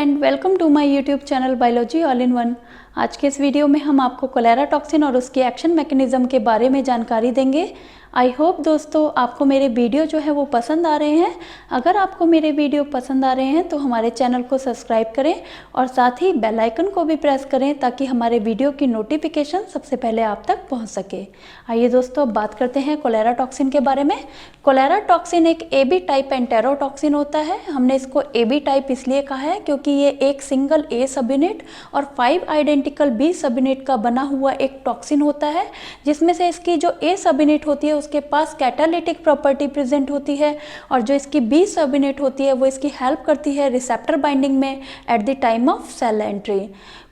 Friend, welcome to my YouTube channel biology all in one. आज के इस video में हम आपको कोलेरा टॉक्सिन और उसकी एक्शन मैकेनिज्म के बारे में जानकारी देंगे। आई होप दोस्तों आपको मेरे वीडियो जो है वो पसंद आ रहे हैं। अगर आपको मेरे वीडियो पसंद आ रहे हैं तो हमारे चैनल को सब्सक्राइब करें और साथ ही बेल आइकन को भी प्रेस करें ताकि हमारे वीडियो की नोटिफिकेशन सबसे पहले आप तक पहुंच सके। आइए दोस्तों अब बात करते हैं कोलेरा टॉक्सिन के बारे में। कोलेरा टॉक्सिन एक AB टाइप एंटेरोटॉक्सिन होता है। हमने इसको AB टाइप इसलिए कहा है क्योंकि ये एक सिंगल A सब यूनिट और 5 आइडेंटिकल B सब यूनिट का बना हुआ एक टॉक्सिन होता है, जिसमें से इसकी जो A सब यूनिट होती है उसके पास कैटालिटिक प्रॉपर्टी प्रेजेंट होती है और जो इसकी B सब यूनिट होती है वो इसकी हेल्प करती है रिसेप्टर बाइंडिंग में at the time of cell entry.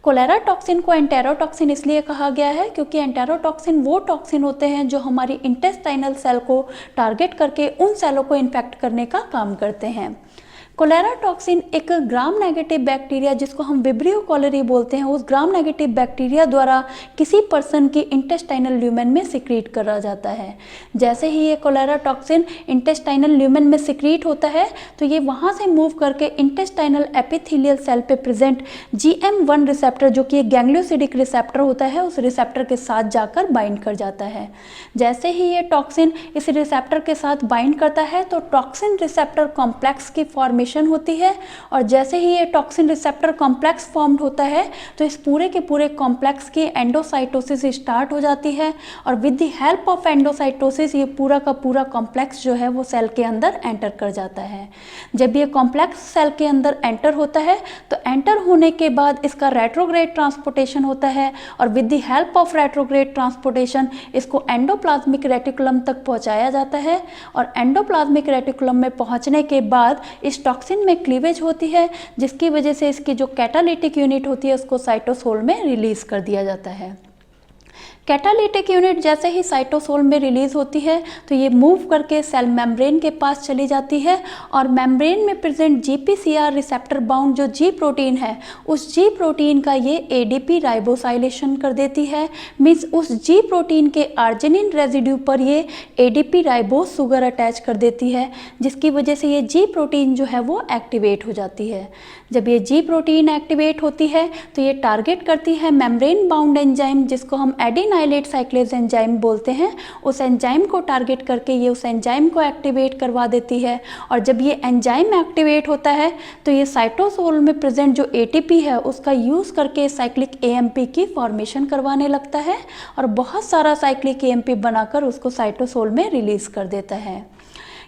Cholera toxin को एंटेरोटॉक्सिन इसलिए कहा गया है क्योंकि एंटेरोटॉक्सिन वो टॉक्सिन होते हैं जो हमारी इंटेस्टाइनल सेल को टारगेट करके उन सेलों को इन्फेक्ट करने का काम करते हैं। कोलेरा टॉक्सिन एक ग्राम नेगेटिव बैक्टीरिया जिसको हम विब्रियो कोलेरी बोलते हैं, उस ग्राम नेगेटिव बैक्टीरिया द्वारा किसी पर्सन की इंटेस्टाइनल ल्यूमेन में सिक्रीट करा जाता है। जैसे ही ये कोलेरा टॉक्सिन इंटेस्टाइनल ल्यूमेन में सिक्रीट होता है तो ये वहाँ से मूव करके इंटेस्टाइनल एपिथेलियल सेल पे प्रेजेंट GM1 रिसेप्टर, जो कि एक गैंग्लियोसिडिक रिसेप्टर होता है, उस रिसेप्टर के साथ जाकर बाइंड कर जाता है। जैसे ही ये टॉक्सिन इस रिसेप्टर के साथ बाइंड करता है तो टॉक्सिन रिसेप्टर कॉम्प्लेक्स की फॉर्मेशन होती है और जैसे ही ये टॉक्सिन रिसेप्टर कॉम्प्लेक्स फॉर्म्ड होता है तो इस पूरे के पूरे कॉम्प्लेक्स की एंडोसाइटोसिस स्टार्ट हो जाती है और with the help of endocytosis ये पूरा का पूरा कॉम्प्लेक्स जो है वो सेल के अंदर एंटर कर जाता है। जब ये कॉम्प्लेक्स सेल के अंदर एंटर होता है तो एंटर होने के बाद इसका रेट्रोग्रेड ट्रांसपोर्टेशन होता है और with the help of retrograde transportation इसको एंडोप्लाज्मिक रेटिकुलम तक पहुंचाया जाता है और एंडोप्लाज्मिक रेटिकुलम में पहुंचने के बाद इस टॉक्सिन में क्लीवेज होती है, जिसकी वजह से इसकी जो कैटालिटिक यूनिट होती है उसको साइटोसोल में रिलीज कर दिया जाता है। कैटालिटिक यूनिट जैसे ही साइटोसोल में रिलीज होती है तो ये मूव करके सेल मेम्ब्रेन के पास चली जाती है और मेम्ब्रेन में प्रेजेंट GPCR रिसेप्टर बाउंड जो G प्रोटीन है उस G प्रोटीन का ये ADP राइबोसाइलेशन कर देती है। मीन्स उस G प्रोटीन के आर्जिनिन रेजिड्यू पर ये ADP राइबोस शुगर अटैच कर देती है, जिसकी वजह से ये G प्रोटीन जो है वो एक्टिवेट हो जाती है। जब ये G प्रोटीन एक्टिवेट होती है तो ये टारगेट करती है मेम्ब्रेन बाउंड एंजाइम, जिसको हम एडिनाइलेट साइक्लेज एंजाइम बोलते हैं। उस एंजाइम को टारगेट करके ये उस एंजाइम को एक्टिवेट करवा देती है और जब ये एंजाइम एक्टिवेट होता है तो ये साइटोसोल में प्रेजेंट जो ATP है उसका यूज़ करके साइक्लिक AMP की फॉर्मेशन करवाने लगता है और बहुत सारा साइक्लिक AMP बनाकर उसको साइटोसोल में रिलीज कर देता है।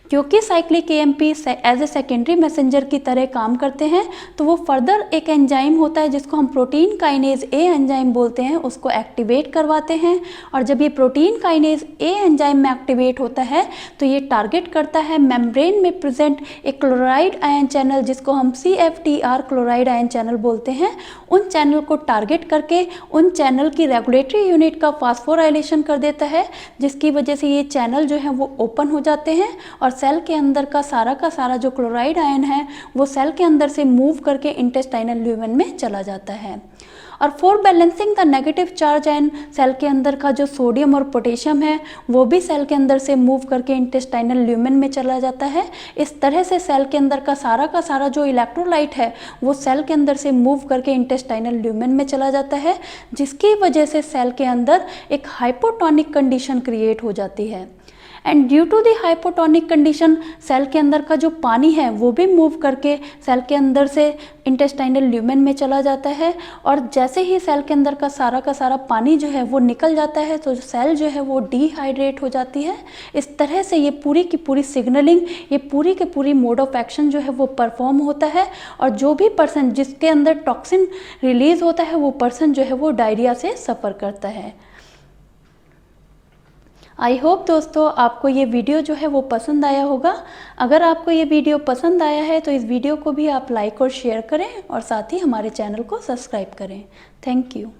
क्योंकि cyclic AMP as a secondary messenger की तरह काम करते हैं तो वो फर्दर एक एंजाइम होता है जिसको हम प्रोटीन काइनेज A एंजाइम बोलते हैं, उसको एक्टिवेट करवाते हैं और जब ये प्रोटीन काइनेज A एंजाइम में एक्टिवेट होता है तो ये टारगेट करता है मेम्ब्रेन में प्रेजेंट एक क्लोराइड आयन चैनल जिसको हम CFTR क्लोराइड आयन चैनल बोलते हैं। उन चैनल को टारगेट करके उन चैनल की रेगुलेटरी यूनिट का फास्फोराइलेशन कर देता है, जिसकी वजह से ये चैनल जो है वो ओपन हो जाते हैं और सेल के अंदर का सारा जो क्लोराइड आयन है वो सेल के अंदर से मूव करके इंटेस्टाइनल ल्यूमेन में चला जाता है। और for balancing the negative charge ion cell के अंदर का जो सोडियम और पोटेशियम है वो भी सेल के अंदर से मूव करके इंटेस्टाइनल ल्यूमेन में चला जाता है। इस तरह से सेल के अंदर का सारा जो इलेक्ट्रोलाइट है वो सेल के अंदर से मूव करके इंटेस्टाइनल ल्यूमेन में चला जाता है, जिसकी वजह से सेल के अंदर एक हाइपोटोनिक कंडीशन क्रिएट हो जाती है। And due to the hypotonic condition cell के अंदर का जो पानी है वो भी मूव करके सेल के अंदर से इंटेस्टाइनल ल्यूमेन में चला जाता है और जैसे ही सेल के अंदर का सारा पानी जो है वो निकल जाता है तो सेल जो है वो डिहाइड्रेट हो जाती है। इस तरह से ये पूरी की पूरी सिग्नलिंग, ये पूरी की पूरी मोड ऑफ एक्शन जो है वो परफॉर्म होता है और जो भी पर्सन जिसके अंदर टॉक्सिन रिलीज होता है वो पर्सन जो है वो डायरिया से सफ़र करता है। आई होप दोस्तों आपको ये वीडियो जो है वो पसंद आया होगा। अगर आपको ये वीडियो पसंद आया है तो इस वीडियो को भी आप लाइक और शेयर करें और साथ ही हमारे चैनल को सब्सक्राइब करें। Thank you.